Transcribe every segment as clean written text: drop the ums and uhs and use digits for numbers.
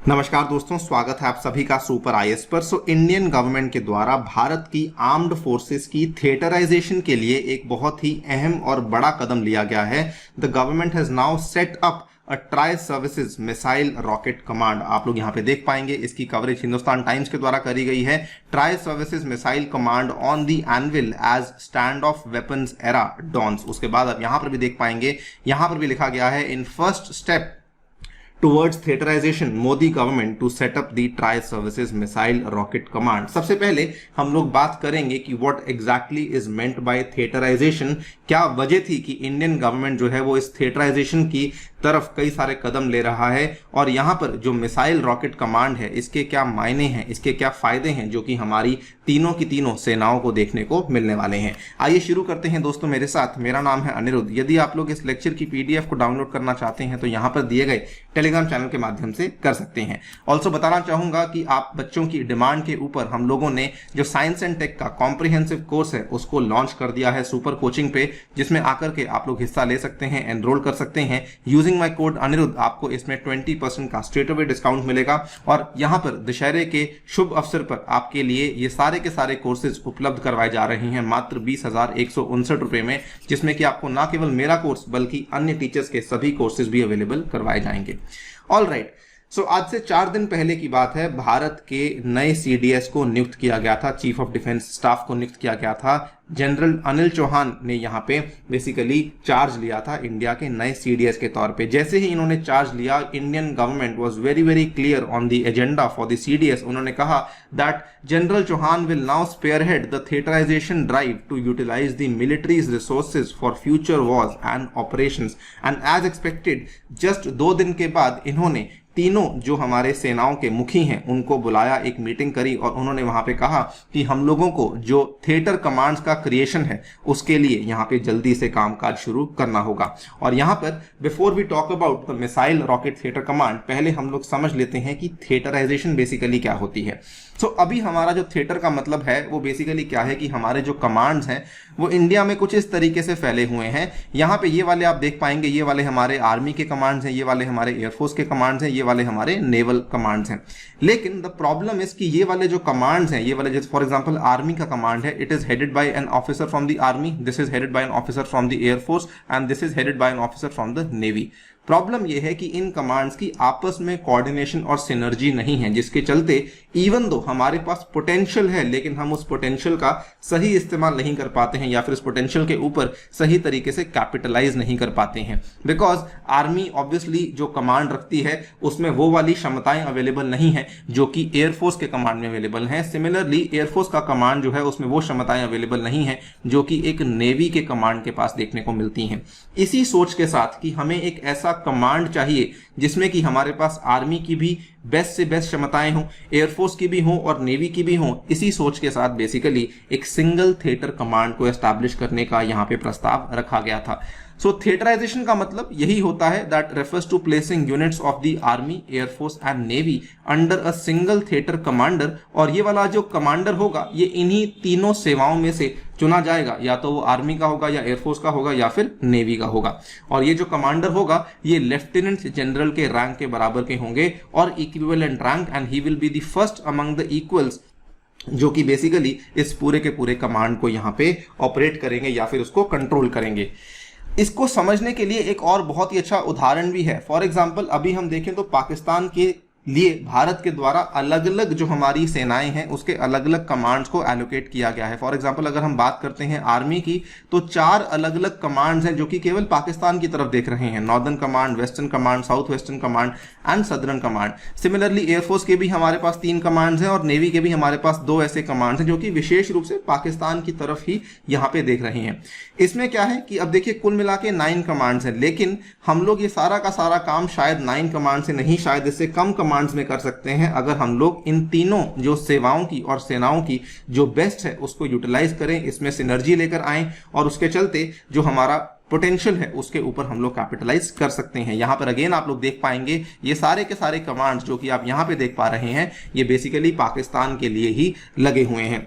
नमस्कार दोस्तों, स्वागत है आप सभी का सुपर आईएएस पर। इंडियन गवर्नमेंट के द्वारा भारत की आर्म्ड फोर्सेस की थिएटराइजेशन के लिए एक बहुत ही अहम और बड़ा कदम लिया गया है। The government has now set up a try services missile rocket command. आप लोग यहाँ पे देख पाएंगे, इसकी कवरेज हिंदुस्तान टाइम्स के द्वारा करी गई है। Tri services missile command on the anvil as stand off weapons era dawns. उसके बाद आप यहाँ पर भी देख पाएंगे, यहाँ पर भी लिखा गया है in first step towards theatrisation Modi government to set up the tri services missile rocket command. सबसे पहले हम लोग बात करेंगे कि what exactly is meant by theatrisation. क्या वजह थी कि इंडियन गवर्नमेंट जो है वो इस थिएटराइजेशन की तरफ कई सारे कदम ले रहा है, और यहाँ पर जो मिसाइल रॉकेट कमांड है इसके क्या मायने हैं, इसके क्या फायदे हैं जो कि हमारी तीनों की तीनों सेनाओं को देखने को मिलने वाले हैं। आइए शुरू करते हैं दोस्तों मेरे साथ। मेरा नाम है अनिरुद्ध। यदि आप लोग इस लेक्चर की पीडीएफ को डाउनलोड करना चाहते हैं तो यहाँ पर दिए गए टेलीग्राम चैनल के माध्यम से कर सकते हैं। ऑल्सो बताना चाहूंगा कि आप बच्चों की डिमांड के ऊपर हम लोगों ने जो साइंस एंड टेक का कॉम्प्रिहेंसिव कोर्स है उसको लॉन्च कर दिया है सुपर कोचिंग पे, जिसमें आकर के आप लोग हिस्सा ले सकते हैं, एनरोल कर सकते हैं। यूजिंग माई कोड अनिरुद्ध आपको इसमें 20% का स्ट्रेट अवे डिस्काउंट मिलेगा। और यहाँ पर दशहरे के शुभ अवसर पर आपके लिए ये सारे के सारे कोर्सेज उपलब्ध करवाए जा रहे हैं मात्र 20,159 रुपए में, जिसमें कि आपको ना केवल मेरा कोर्स बल्कि अन्य टीचर्स के सभी कोर्सेज भी अवेलेबल करवाए जाएंगे। ऑल राइट, सो आज से 4 दिन पहले की बात है, भारत के नए सीडीएस को नियुक्त किया गया था, चीफ ऑफ डिफेंस स्टाफ को नियुक्त किया गया था। जनरल अनिल चौहान ने यहाँ पे बेसिकली चार्ज लिया था इंडिया के नए सीडीएस के तौर पे। जैसे ही इन्होंने चार्ज लिया, Indian government was very very clear on the agenda for the CDS. उन्होंने कहा that general Chauhan will now spearhead the theatrisation drive to utilise the military's resources for future wars and operations. And as expected just 2 दिन के बाद इन्होंने तीनों जो हमारे सेनाओं के मुखी हैं उनको बुलाया, एक मीटिंग करी, और उन्होंने वहां पे कहा कि हम लोगों को जो थिएटर कमांड्स का क्रिएशन है उसके लिए यहाँ पे जल्दी से कामकाज शुरू करना होगा। और यहाँ पर before we talk about the missile rocket theatre command, पहले हम लोग समझ लेते हैं कि थिएटराइजेशन बेसिकली क्या होती है। अभी हमारा जो थिएटर का मतलब है वो बेसिकली क्या है कि हमारे जो कमांड्स हैं वो इंडिया में कुछ इस तरीके से फैले हुए हैं। यहाँ पे ये वाले आप देख पाएंगे, ये वाले हमारे आर्मी के कमांड्स हैं, ये वाले हमारे एयरफोर्स के कमांड्स हैं, ये वाले हमारे नेवल कमांड्स हैं। लेकिन द प्रॉब्लम इज कि ये वाले जो कमांड्स हैं, ये वाले जैसे फॉर एग्जांपल आर्मी का कमांड है, it is headed by an officer from the army, this is headed by an officer from the air force and this is headed by an officer from the navy. Problem यह है कि इन commands की आपस में coordination और synergy नहीं है, जिसके चलते इवन दो हमारे पास पोटेंशियल है लेकिन हम उस पोटेंशियल का सही इस्तेमाल नहीं कर पाते हैं, या फिर उस पोटेंशियल के ऊपर सही तरीके से कैपिटलाइज नहीं कर पाते हैं। बिकॉज आर्मी ऑब्वियसली जो कमांड रखती है उसमें वो वाली क्षमताएं अवेलेबल नहीं है जो कि एयरफोर्स के कमांड में अवेलेबल हैं। सिमिलरली एयरफोर्स का कमांड जो है उसमें वो क्षमताएं अवेलेबल नहीं है जो कि एक नेवी के कमांड के पास देखने को मिलती हैं। इसी सोच के साथ कि हमें एक ऐसा कमांड चाहिए जिसमें कि हमारे पास आर्मी की भी बेस्ट से बेस्ट क्षमताएं हों, एयरफोर्स की भी हों और नेवी की भी हों, इसी सोच के साथ बेसिकली एक सिंगल थिएटर कमांड को एस्टैब्लिश करने का यहाँ पे प्रस्ताव रखा गया था। थिएटराइजेशन का मतलब यही होता है that refers to placing units of the army, air force and navy under a single theatre commander. और ये वाला जो कमांडर होगा ये इन्हीं तीनों सेवाओं में से चुना जाएगा, या तो वो आर्मी का होगा या एयरफोर्स का होगा या फिर नेवी का होगा। और ये जो कमांडर होगा ये लेफ्टिनेंट जनरल के रैंक के बराबर के होंगे और equivalent rank, and he will be the first among the equals जो कि बेसिकली इस पूरे के पूरे कमांड को यहाँ पे ऑपरेट करेंगे या फिर उसको कंट्रोल करेंगे। इसको समझने के लिए एक और बहुत ही अच्छा उदाहरण भी है। फॉर एग्जाम्पल अभी हम देखें तो पाकिस्तान के लिए भारत के द्वारा अलग अलग जो हमारी सेनाएं हैं उसके अलग अलग कमांड्स को एलोकेट किया गया है। फॉर एग्जांपल अगर हम बात करते हैं आर्मी की तो 4 अलग अलग कमांड्स हैं जो कि केवल पाकिस्तान की तरफ देख रहे हैं, northern command, western command, south western command and southern command. Similarly air force के भी हमारे पास 3 कमांड्स हैं और नेवी के भी हमारे पास 2 ऐसे कमांड्स हैं जो कि विशेष रूप से पाकिस्तान की तरफ ही यहाँ पे देख रहे हैं। इसमें क्या है कि अब देखिए कुल मिला के 9 कमांड्स हैं, लेकिन हम लोग ये सारा का सारा काम शायद 9 कमांड से नहीं, शायद इससे कम कमांड्स में कर सकते हैं अगर हम लोग इन तीनों जो सेवाओं की और सेनाओं की जो बेस्ट है उसको यूटिलाइज करें, इसमें सिनर्जी लेकर आएं और उसके चलते जो हमारा पोटेंशियल है उसके ऊपर हम लोग कैपिटलाइज कर सकते हैं। यहां पर अगेन आप लोग देख पाएंगे ये सारे के सारे कमांड्स जो कि आप यहां पे देख पा रहे हैं ये बेसिकली पाकिस्तान के लिए ही लगे हुए हैं।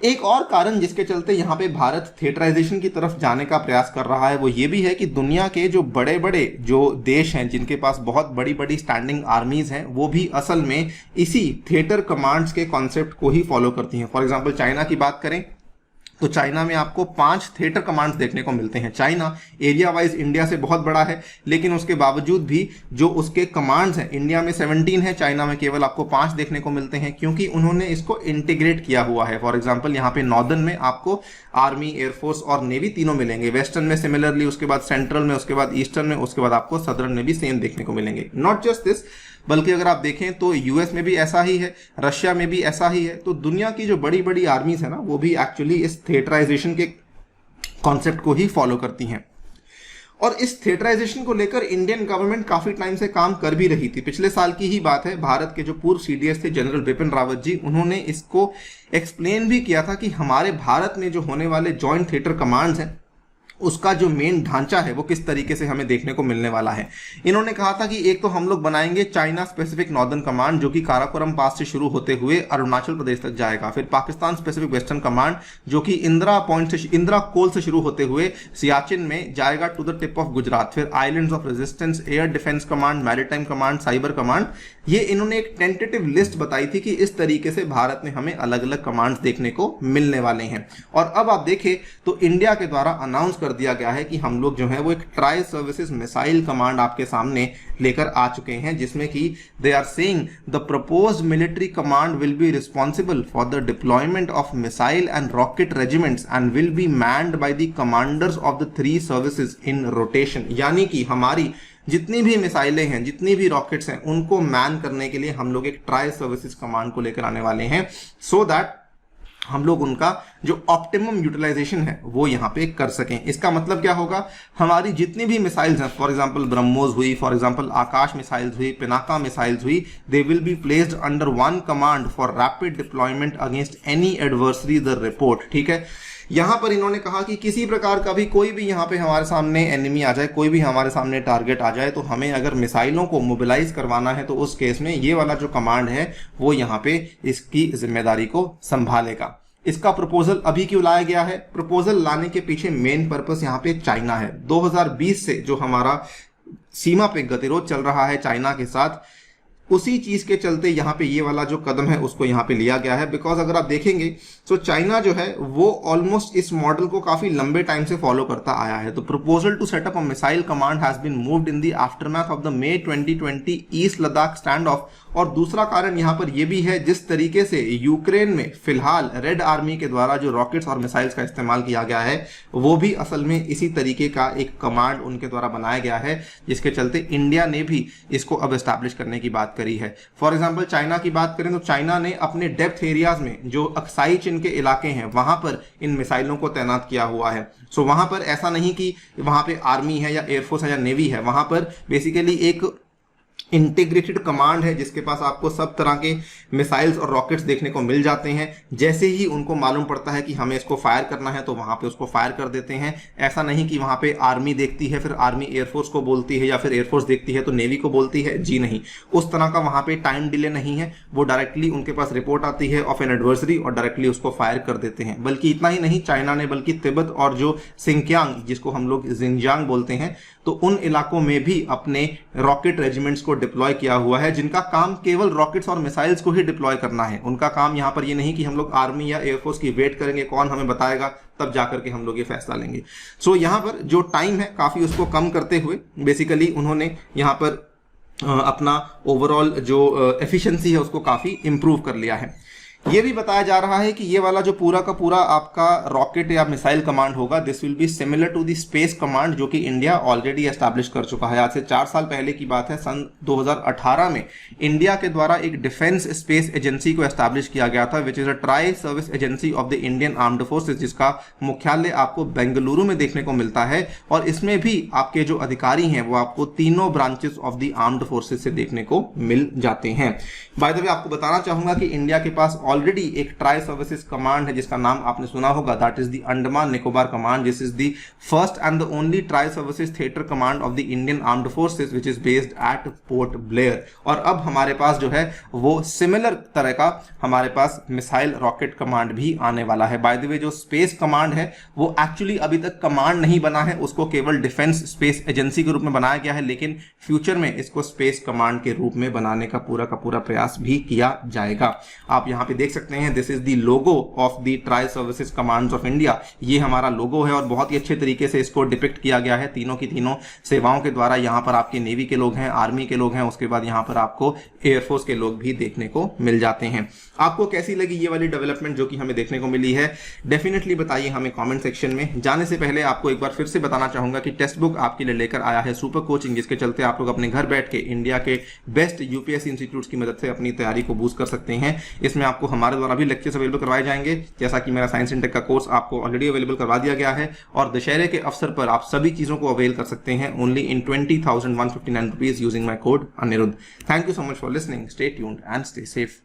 एक और कारण जिसके चलते यहाँ पे भारत थिएटराइजेशन की तरफ जाने का प्रयास कर रहा है वो ये भी है कि दुनिया के जो बड़े बड़े जो देश हैं जिनके पास बहुत बड़ी बड़ी स्टैंडिंग आर्मीज हैं वो भी असल में इसी थिएटर कमांड्स के कॉन्सेप्ट को ही फॉलो करती हैं। फॉर एग्जांपल चाइना की बात करें तो चाइना में आपको 5 थिएटर कमांड्स देखने को मिलते हैं। चाइना एरिया वाइज इंडिया से बहुत बड़ा है, लेकिन उसके बावजूद भी जो उसके कमांड्स हैं इंडिया में 17 है, चाइना में केवल आपको 5 देखने को मिलते हैं, क्योंकि उन्होंने इसको इंटीग्रेट किया हुआ है। फॉर एग्जांपल यहाँ पे नॉर्दर्न में आपको आर्मी, एयरफोर्स और नेवी तीनों मिलेंगे, वेस्टर्न में सिमिलरली, उसके बाद सेंट्रल में, उसके बाद ईस्टर्न में, उसके बाद आपको सदर्न में भी सेम देखने को मिलेंगे। नॉट जस्ट दिस, बल्कि अगर आप देखें तो यूएस में भी ऐसा ही है, रशिया में भी ऐसा ही है। तो दुनिया की जो बड़ी बड़ी आर्मीज है ना वो भी एक्चुअली इस थिएटराइजेशन के कॉन्सेप्ट को ही फॉलो करती हैं। और इस थिएटराइजेशन को लेकर इंडियन गवर्नमेंट काफी टाइम से काम कर भी रही थी। पिछले साल की ही बात है, भारत के जो पूर्व सीडीएस थे जनरल बिपिन रावत जी, उन्होंने इसको एक्सप्लेन भी किया था कि हमारे भारत में जो होने वाले जॉइंट थिएटर कमांड्स हैं उसका जो मेन ढांचा है वो किस तरीके से हमें देखने को मिलने वाला है। इन्होंने कहा था कि एक तो हम लोग बनाएंगे चाइना स्पेसिफिक नॉर्दर्न कमांड जो कि काराकोरम पास से शुरू होते हुए अरुणाचल प्रदेश तक जाएगा, फिर पाकिस्तान स्पेसिफिक वेस्टर्न कमांड जो कि इंदिरा कोल से शुरू होते हुए सियाचिन में जाएगा to the tip of Gujarat, फिर islands of resistance, air defence command, maritime command, cyber command. ये इन्होंने एक टेंटेटिव लिस्ट बताई थी कि इस तरीके से भारत में हमें अलग अलग कमांड्स देखने को मिलने वाले हैं। और अब आप देखें तो इंडिया के द्वारा अनाउंस कर दिया गया है कि हम लोग जो है वो एक ट्राई सर्विसेज मिसाइल कमांड आपके सामने लेकर आ चुके हैं, जिसमें कि they are saying the proposed military command will be responsible for the deployment of missile and rocket regiments and will be manned by the commanders of the 3 services in rotation. यानी कि हमारी जितनी भी मिसाइलें हैं, जितनी भी रॉकेट्स हैं, उनको मैन करने के लिए हम लोग एक ट्राई सर्विसेज कमांड को लेकर आने वाले हैं, सो दैट हम लोग उनका जो ऑप्टिमम यूटिलाइजेशन है वो यहाँ पे कर सकें। इसका मतलब क्या होगा, हमारी जितनी भी मिसाइल्स हैं, फॉर एग्जांपल ब्रह्मोस हुई, फॉर एग्जांपल आकाश मिसाइल्स हुई, पिनाका मिसाइल्स हुई, they will be placed under one command for rapid deployment against any adversary the report. ठीक है, यहां पर इन्होंने कहा कि किसी प्रकार का भी कोई भी यहाँ पे हमारे सामने एनिमी आ जाए, कोई भी हमारे सामने टारगेट आ जाए, तो हमें अगर मिसाइलों को मोबिलाइज करवाना है तो उस केस में ये वाला जो कमांड है वो यहाँ पे इसकी जिम्मेदारी को संभालेगा। इसका प्रपोजल अभी क्यों लाया गया है? प्रपोजल लाने के पीछे मेन पर्पस यहाँ पे चाइना है। 2020 से जो हमारा सीमा पे गतिरोध चल रहा है चाइना के साथ, उसी चीज के चलते यहाँ पे ये वाला जो कदम है उसको यहाँ पे लिया गया है। बिकॉज अगर आप देखेंगे तो चाइना जो है वो ऑलमोस्ट इस मॉडल को काफी लंबे टाइम से फॉलो करता आया है। तो proposal to set up a missile command has been moved in the aftermath of the May 2020 east Ladakh stand off. और दूसरा कारण यहाँ पर यह भी है, जिस तरीके से यूक्रेन में फिलहाल रेड आर्मी के द्वारा जो रॉकेट्स और मिसाइल्स का इस्तेमाल किया गया है वो भी असल में इसी तरीके का एक कमांड उनके द्वारा बनाया गया है, जिसके चलते इंडिया ने भी इसको अब एस्टैब्लिश करने की बात करी है। फॉर एग्जांपल चाइना की बात करें तो चाइना ने अपने डेप्थ एरियाज में जो अक्साई चीन के इलाके हैं वहां पर इन मिसाइलों को तैनात किया हुआ है। सो वहां पर ऐसा नहीं कि वहां पे आर्मी है या एयरफोर्स है या नेवी है, वहां पर बेसिकली एक इंटीग्रेटेड कमांड है जिसके पास आपको सब तरह के मिसाइल्स और रॉकेट्स देखने को मिल जाते हैं। जैसे ही उनको मालूम पड़ता है कि हमें इसको फायर करना है तो वहां पे उसको फायर कर देते हैं। ऐसा नहीं कि वहां पे आर्मी देखती है फिर आर्मी एयरफोर्स को बोलती है या फिर एयरफोर्स देखती है तो नेवी को बोलती है, जी नहीं, उस तरह का वहां पे टाइम डिले नहीं है। वो डायरेक्टली उनके पास रिपोर्ट आती है ऑफ एन एडवर्सरी और डायरेक्टली उसको फायर कर देते हैं। बल्कि इतना ही नहीं, चाइना ने बल्कि तिब्बत और जो सिंकियांग जिसको हम लोग जिंजियांग बोलते हैं, तो उन इलाकों में भी अपने रॉकेट रेजिमेंट्स को डिप्लॉय किया हुआ है, जिनका काम केवल रॉकेट्स और मिसाइल्स को ही डिप्लॉय करना है। उनका काम यहाँ पर ये नहीं कि हम लोग आर्मी या एयरफोर्स की वेट करेंगे कौन हमें बताएगा तब जाकर के हम लोग ये फैसला लेंगे। सो यहाँ पर जो टाइम है काफी उसको कम करते हुए बेसिकली उन्होंने यहाँ पर अपना ओवरऑल जो एफिशिएंसी है उसको काफी इंप्रूव कर लिया है। ये भी बताया जा रहा है कि ये वाला जो पूरा का पूरा आपका रॉकेट या मिसाइल कमांड होगा, this will be similar to the space command जो कि इंडिया ऑलरेडी एस्टैब्लिश कर चुका है। आज से 4 साल पहले की बात है, सन 2018 में इंडिया के द्वारा एक डिफेंस स्पेस एजेंसी को एस्टैब्लिश किया गया था, which is a tri service agency of the Indian armed forces, जिसका मुख्यालय आपको बेंगलुरु में देखने को मिलता है। और इसमें भी आपके जो अधिकारी हैं वो आपको तीनों branches of the armed forces से देखने को मिल जाते हैं। बाय द वे आपको बताना चाहूंगा कि इंडिया के पास ऑलरेडी एक ट्राई सर्विसेज कमांड है जिसका नाम आपने सुना होगा, that is the Andaman Nicobar command. This is the first and the only tri services theatre command of the Indian armed forces which is based eight port Blair. और अब हमारे पास जो है वो सिमिलर तरह का हमारे पास मिसाइल रॉकेट कमांड भी आने वाला है। बाय द वे, जो स्पेस कमांड है वो एक्चुअली अभी तक कमांड नहीं बना है, उसको केवल डिफेंस स्पेस एजेंसी के रूप में बनाया गया है, लेकिन फ्यूचर में इसको स्पेस कमांड के रूप में बनाने का पूरा प्रयास भी किया जाएगा। आप यहां पे देख सकते हैं, this is the logo of the tri services commands of India. ये हमारा लोगो है और बहुत ही अच्छे तरीके से इसको डिपिक्ट किया गया है तीनों की तीनों सेवाओं के द्वारा। यहां पर आपके नेवी के लोग हैं, आर्मी के लोग हैं, उसके बाद यहां पर आपको एयरफोर्स के लोग भी देखने को मिल जाते हैं। आपको कैसी लगी ये वाली डेवलपमेंट जो कि हमें देखने को मिली है, डेफिनेटली बताइए हमें कमेंट सेक्शन में। जाने से पहले आपको एक बार फिर से बताना चाहूंगा कि टेक्स्ट बुक आपके लिए लेकर आया है सुपर कोचिंग, जिसके चलते आप लोग अपने घर बैठ के इंडिया के बेस्ट यूपीएससी इंस्टीट्यूट्स की मदद से अपनी तैयारी को बूस्ट कर सकते हैं। इसमें आपको हमारे द्वारा भी लेक्चर्स अवेलेबल करवाए जाएंगे, जैसा कि मेरा साइंस एंड टेक का कोर्स आपको ऑलरेडी अवेलेबल करवा दिया गया है। और दशहरे के अवसर पर आप सभी चीजों को अवेल कर सकते हैं only in 20,159 rupees using my code Aniruddh. Thank you so much for listening, stay tuned and stay safe.